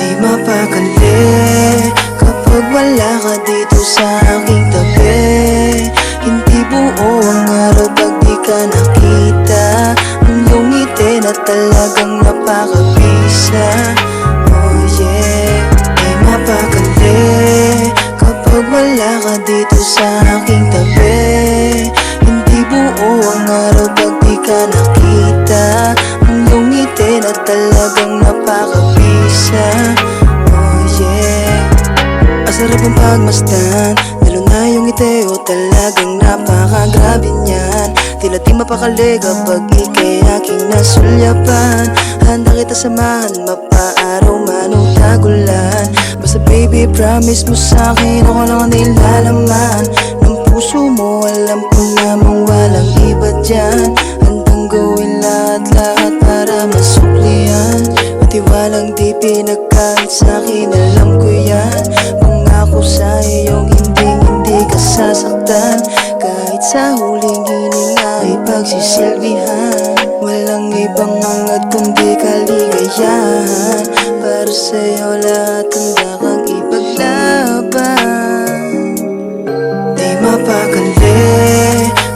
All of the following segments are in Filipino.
Di mapakali kapag wala ka dito sa aking tabi. Hindi buo ang araw pag di ka nakita. Ang iyong ngiti na talagang napakabisa. Oh yeah. Di mapakali kapag wala ka dito sa aking tabi. Hindi buo ang araw pag di ka nakita. Ang iyong ngiti na talagang napakabisa. Oh yeah. Ang sarap ang pagmasdan, lalo na yung ngiti o talagang napakagrabe niyan. Tila di mapakali kapag ika'y aking nasulyapan. Handa kita samahan, mapaaraw man o tagulan. Basta baby promise mo sa'kin, ako lang ang nilalaman ng puso mo. Alam ko namang walang iba dyan. Handang gawin lahat-lahat para masuklihan. Pati walang di pinagkait sa'kin, alam ko yan. Pangako sa iyong hindi ka sasaktan. Kahit sa huling hininga ay pagsisilbihan. Walang ibang hangad kundi kaligayahan. Para sa'yo lahat handa kang ipaglaban. Di mapakali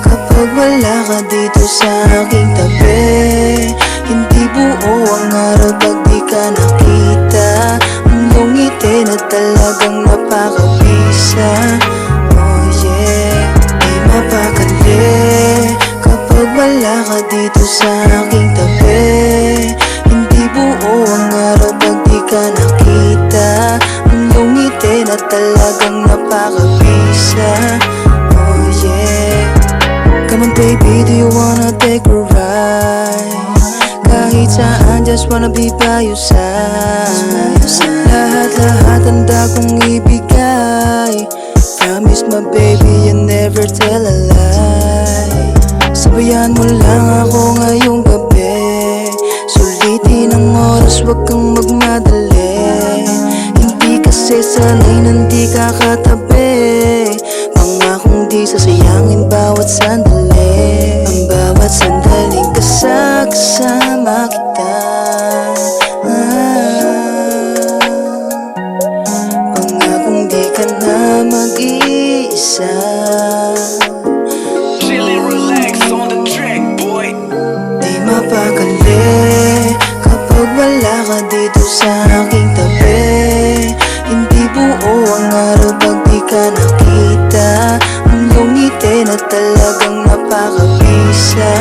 kapag wala ka dito sa aking tabi. Hindi buo ang araw pag di ka nakita. Ang iyong ngiti na talagang napakabisa. Oh yeah. Di mapakali kapag wala ka dito sa aking tabi. Hindi buo ang araw pag di ka nakita. Ang iyong ngiti na talagang napakabisa. Oh yeah. Come on baby, do you wanna take a ride? Kahit saan, just wanna be by your side. Lahat-lahat handa kong ibigay. Promise my baby, you never tell a lie. Sabayan mo lang ako ngayong gabi. Sulitin ang oras, wag kang magmadali. Hindi kasi sanay nang di kakatabi. Pangakong di sasayangin bawat sandali. Ang bawat sandaling kasama kita. Pangakong di ka na mag-iisa. Relax on the track, boy. Di mapakali kapag wala ka dito sa aking tabi. Hindi buo ang araw pag di ka nakita. Ang iyong ngiti na talagang napakabisa.